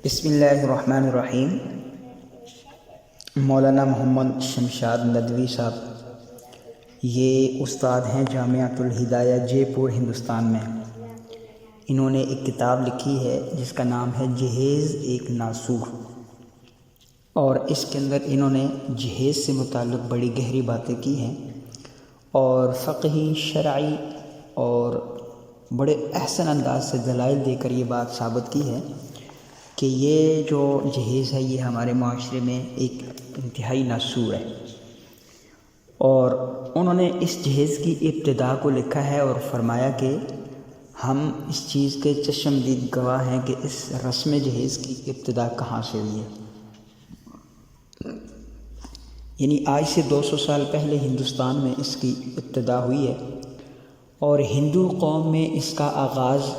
بسم اللہ الرحمن الرحیم۔ مولانا محمد شمشاد ندوی صاحب یہ استاد ہیں جامعۃ الہدایہ جے پور ہندوستان میں۔ انہوں نے ایک کتاب لکھی ہے جس کا نام ہے جہیز ایک ناسور، اور اس کے اندر انہوں نے جہیز سے متعلق بڑی گہری باتیں کی ہیں اور فقہی شرعی اور بڑے احسن انداز سے دلائل دے کر یہ بات ثابت کی ہے کہ یہ جو جہیز ہے یہ ہمارے معاشرے میں ایک انتہائی ناسور ہے، اور انہوں نے اس جہیز کی ابتدا کو لکھا ہے اور فرمایا کہ ہم اس چیز کے چشمدید گواہ ہیں کہ اس رسم جہیز کی ابتدا کہاں سے ہوئی ہے۔ یعنی آج سے 200 سال پہلے ہندوستان میں اس کی ابتدا ہوئی ہے، اور ہندو قوم میں اس کا آغاز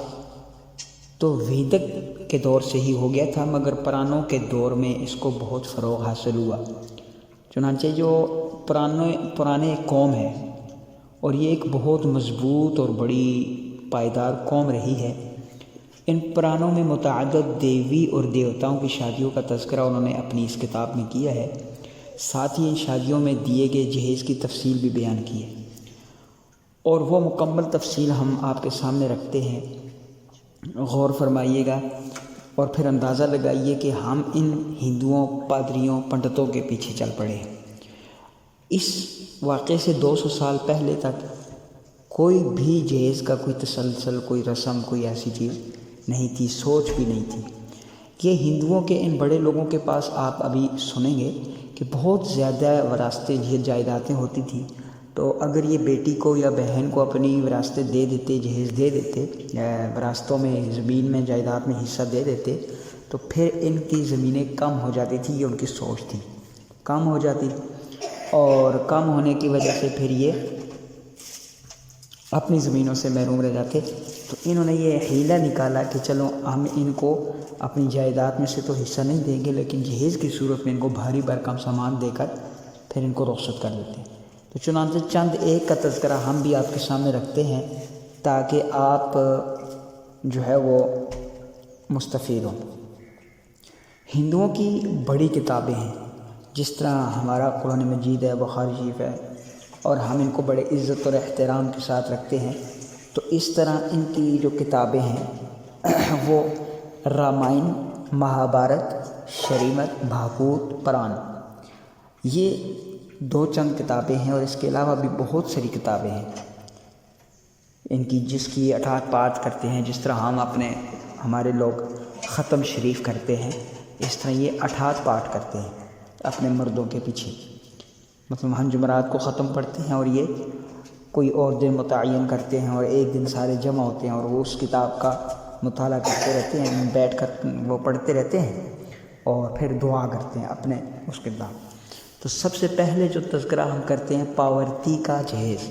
تو ویدک کے دور سے ہی ہو گیا تھا، مگر پرانوں کے دور میں اس کو بہت فروغ حاصل ہوا۔ چنانچہ جو پرانے قوم ہے اور یہ ایک بہت مضبوط اور بڑی پائیدار قوم رہی ہے، ان پرانوں میں متعدد دیوی اور دیوتاؤں کی شادیوں کا تذکرہ انہوں نے اپنی اس کتاب میں کیا ہے، ساتھ ہی ان شادیوں میں دیے گئے جہیز کی تفصیل بھی بیان کی ہے، اور وہ مکمل تفصیل ہم آپ کے سامنے رکھتے ہیں۔ غور فرمائیے گا اور پھر اندازہ لگائیے کہ ہم ان ہندوؤں، پادریوں، پنڈتوں کے پیچھے چل پڑے ہیں۔ اس واقعے سے 200 سال پہلے تک کوئی بھی جہیز کا کوئی تسلسل، کوئی رسم، کوئی ایسی چیز نہیں تھی، سوچ بھی نہیں تھی۔ یہ ہندوؤں کے ان بڑے لوگوں کے پاس آپ ابھی سنیں گے کہ بہت زیادہ وراثتیں، جائیدادیں ہوتی تھیں، تو اگر یہ بیٹی کو یا بہن کو اپنی وراثتیں دے دیتے، جہیز دے دیتے، وراثتوں میں، زمین میں، جائیداد میں حصہ دے دیتے، تو پھر ان کی زمینیں کم ہو جاتی تھی۔ یہ ان کی سوچ تھی، کم ہو جاتی، اور کم ہونے کی وجہ سے پھر یہ اپنی زمینوں سے محروم رہ جاتے۔ تو انہوں نے یہ حیلہ نکالا کہ چلو ہم ان کو اپنی جائیداد میں سے تو حصہ نہیں دیں گے، لیکن جہیز کی صورت میں ان کو بھاری بھرکم سامان دے کر پھر ان کو رخصت کر دیتے ہیں۔ تو چنانچہ چند ایک کا تذکرہ ہم بھی آپ کے سامنے رکھتے ہیں تاکہ آپ جو ہے وہ مستفید ہوں۔ ہندوؤں کی بڑی کتابیں ہیں، جس طرح ہمارا قرآن مجید ہے، بخاری شریف ہے، اور ہم ان کو بڑے عزت اور احترام کے ساتھ رکھتے ہیں، تو اس طرح ان کی جو کتابیں ہیں وہ رامائن، مہابھارت، شریمت، بھاگوت، پران، یہ 2 چند کتابیں ہیں، اور اس کے علاوہ بھی بہت ساری کتابیں ہیں ان کی، جس کی 88 پاٹ کرتے ہیں۔ جس طرح ہمارے لوگ ختم شریف کرتے ہیں، اس طرح یہ 88 پاٹ کرتے ہیں اپنے مردوں کے پیچھے۔ مطلب ہم جمعرات کو ختم پڑھتے ہیں، اور یہ کوئی اور دن متعین کرتے ہیں، اور ایک دن سارے جمع ہوتے ہیں اور وہ اس کتاب کا مطالعہ کرتے رہتے ہیں، بیٹھ کر وہ پڑھتے رہتے ہیں اور پھر دعا کرتے ہیں اپنے اس کتاب۔ تو سب سے پہلے جو تذکرہ ہم کرتے ہیں پاورتی کا جہیز۔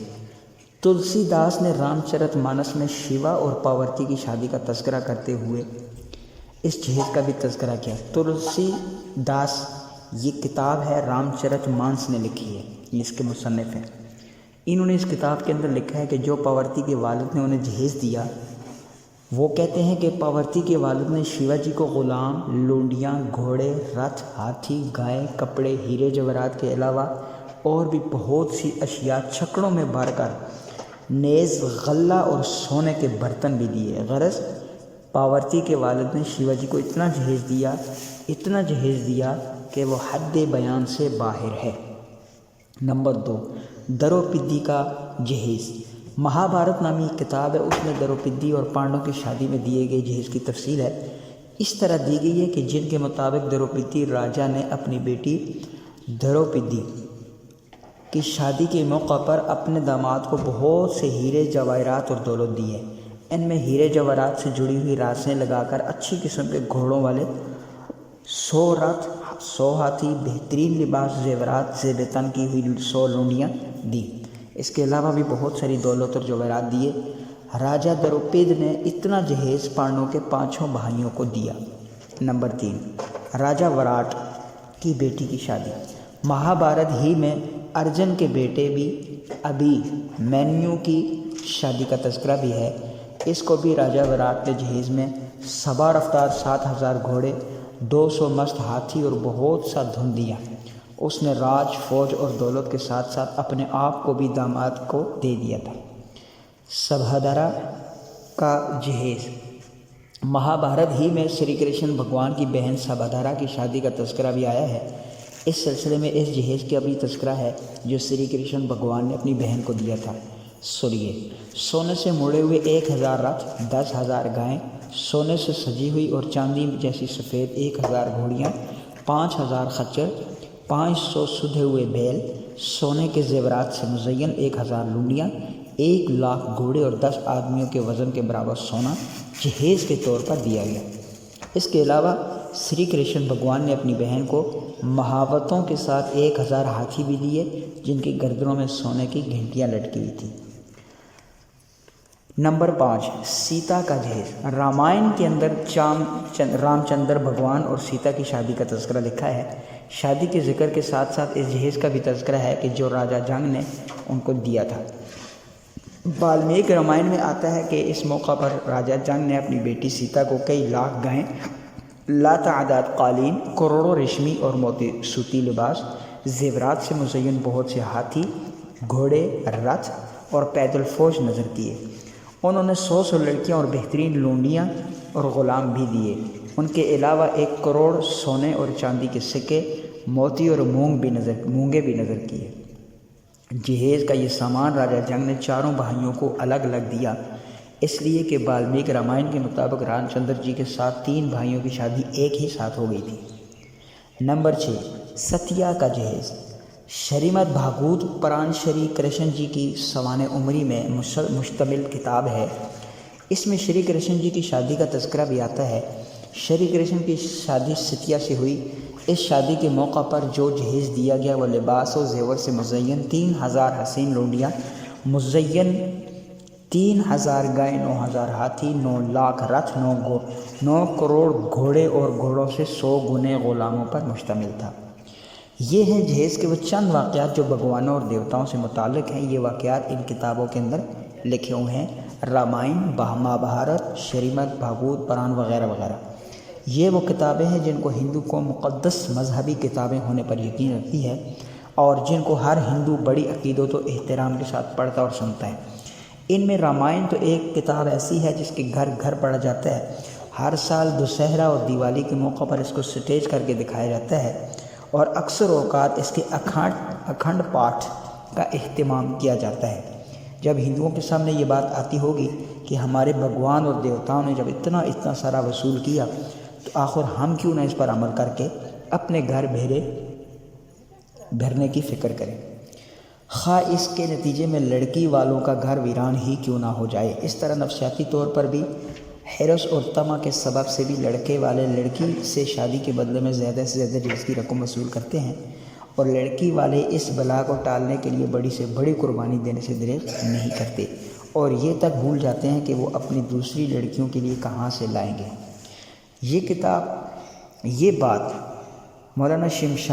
تلسی داس نے رام چرت مانس میں شیوا اور پاورتی کی شادی کا تذکرہ کرتے ہوئے اس جہیز کا بھی تذکرہ کیا۔ تلسی داس، یہ کتاب ہے رام چرت مانس نے لکھی ہے، یہ اس کے مصنف ہیں۔ انہوں نے اس کتاب کے اندر لکھا ہے کہ جو پاورتی کے والد نے انہیں جہیز دیا، وہ کہتے ہیں کہ پاورتی کے والد نے شیوا جی کو غلام، لونڈیاں، گھوڑے، رتھ، ہاتھی، گائے، کپڑے، ہیرے جواہرات کے علاوہ اور بھی بہت سی اشیاء چھکڑوں میں بھر کر نیز غلہ اور سونے کے برتن بھی دیے۔ غرض پاورتی کے والد نے شیوا جی کو اتنا جہیز دیا کہ وہ حد بیان سے باہر ہے۔ نمبر 2، دروپدی کا جہیز۔ مہابھارت نامی ایک کتاب ہے، اس میں دروپدی اور پانڈوں کی شادی میں دیے گئے جہیز کی تفصیل ہے۔ اس طرح دی گئی ہے کہ جن کے مطابق دروپدی راجا نے اپنی بیٹی دروپدی کی شادی کے موقع پر اپنے داماد کو بہت سے ہیرے، جواہرات اور دولت دی ہے۔ ان میں ہیرے جواہرات سے جڑی ہوئی راسیں لگا کر اچھی قسم کے گھوڑوں والے 100 رتھ، 100 ہاتھی، بہترین لباس، زیورات، زیب تن کی ہوئی 100 لونڈیاں دی۔ اس کے علاوہ بھی بہت ساری دولت اور جواہرات دیے۔ راجہ دروپد نے اتنا جہیز پانڈوں کے 5 بھائیوں کو دیا۔ نمبر 3، راجہ وراٹ کی بیٹی کی شادی۔ مہابھارت ہی میں ارجن کے بیٹے بھی ابھی مینیو کی شادی کا تذکرہ بھی ہے۔ اس کو بھی راجہ وراٹ نے جہیز میں سوار رفتار 7000 گھوڑے 200 مست ہاتھی اور بہت سا دھندیاں۔ اس نے راج، فوج اور دولت کے ساتھ ساتھ اپنے آپ کو بھی داماد کو دے دیا تھا۔ سبھدرا کا جہیز۔ مہابھارت ہی میں شری کرشن بھگوان کی بہن سبھدرا کی شادی کا تذکرہ بھی آیا ہے۔ اس سلسلے میں اس جہیز کا بھی تذکرہ ہے جو شری کرشن بھگوان نے اپنی بہن کو دیا تھا۔ سنیے، سونے سے مڑے ہوئے 1000 رتھ، 10,000 گائیں، سونے سے سجی ہوئی اور چاندی جیسی سفید 1000 گھوڑیاں، 5000 خچر، 500 سدھے ہوئے بیل، سونے کے زیورات سے مزین 1000 لونڈیاں، 1,00,000 گھوڑے اور 10 آدمیوں کے وزن کے برابر سونا جہیز کے طور پر دیا گیا۔ اس کے علاوہ شری کرشن بھگوان نے اپنی بہن کو مہاوتوں کے ساتھ 1000 ہاتھی بھی دیے جن کی گردنوں میں سونے کی گھنٹیاں لٹکی ہوئی تھیں۔ نمبر 5، سیتا کا جہیز۔ رامائن کے اندر رام چندر بھگوان اور سیتا کی شادی کا تذکرہ لکھا ہے۔ شادی کے ذکر کے ساتھ ساتھ اس جہیز کا بھی تذکرہ ہے کہ جو راجا جنگ نے ان کو دیا تھا۔ والمیک رامائن میں آتا ہے کہ اس موقع پر راجا جنگ نے اپنی بیٹی سیتا کو کئی لاکھ گائیں، لاتعداد قالین، کروڑوں ریشمی اور موتی سوتی لباس، زیورات سے مزین بہت سے ہاتھی، گھوڑے، رتھ اور پیدل فوج نظر کیے۔ انہوں نے 100 لڑکیاں اور بہترین لونڈیاں اور غلام بھی دیے۔ ان کے علاوہ 1 کروڑ سونے اور چاندی کے سکے، موتی اور مونگے بھی نظر کیے۔ جہیز کا یہ سامان راجا جنگ نے چاروں بھائیوں کو الگ الگ دیا، اس لیے کہ والمیک رامائن کے مطابق رام چندر جی کے ساتھ 3 بھائیوں کی شادی ایک ہی ساتھ ہو گئی تھی۔ نمبر 6، ستیا کا جہیز۔ شریمد بھاگوت پران شری کرشن جی کی سوانح عمری میں مشتمل کتاب ہے۔ اس میں شری کرشن جی کی شادی کا تذکرہ بھی آتا ہے۔ شری کرشن کی شادی ستیا سے ہوئی۔ اس شادی کے موقع پر جو جہیز دیا گیا وہ لباس و زیور سے مزین 3000 حسین لونڈیاں، مزین 3000 گائے، 9000 ہاتھی، 9,00,000 رتھ، 9 کروڑ گھوڑے اور گھوڑوں سے 100 گنے غلاموں پر مشتمل تھا۔ یہ ہیں جہیز کے وہ چند واقعات جو بھگوانوں اور دیوتاؤں سے متعلق ہیں۔ یہ واقعات ان کتابوں کے اندر لکھے ہوئے ہیں، رامائن، مہابھارت، شریمد بھاگوت پران وغیرہ وغیرہ۔ یہ وہ کتابیں ہیں جن کو ہندو قوم مقدس مذہبی کتابیں ہونے پر یقین رکھتی ہے اور جن کو ہر ہندو بڑی عقیدت و احترام کے ساتھ پڑھتا اور سنتا ہے۔ ان میں رامائن تو ایک کتاب ایسی ہے جس کے گھر گھر پڑھا جاتا ہے۔ ہر سال دسہرہ اور دیوالی کے موقع پر اس کو سٹیج کر کے دکھایا جاتا ہے اور اکثر اوقات اس کے اکھنڈ پاٹھ کا اہتمام کیا جاتا ہے۔ جب ہندوؤں کے سامنے یہ بات آتی ہوگی کہ ہمارے بھگوان اور دیوتاؤں نے جب اتنا سارا وصول کیا تو آخر ہم کیوں نہ اس پر عمل کر کے اپنے گھر بھرنے کی فکر کریں، خواہ اس کے نتیجے میں لڑکی والوں کا گھر ویران ہی کیوں نہ ہو جائے۔ اس طرح نفسیاتی طور پر بھی حرص اور طمع کے سبب سے بھی لڑکے والے لڑکی سے شادی کے بدلے میں زیادہ سے زیادہ جہیز کی رقم وصول کرتے ہیں اور لڑکی والے اس بلا کو ٹالنے کے لیے بڑی سے بڑی قربانی دینے سے دریغ نہیں کرتے اور یہ تک بھول جاتے ہیں کہ وہ اپنی دوسری لڑکیوں کے لیے کہاں سے لائیں گے۔ یہ بات مولانا شمشاد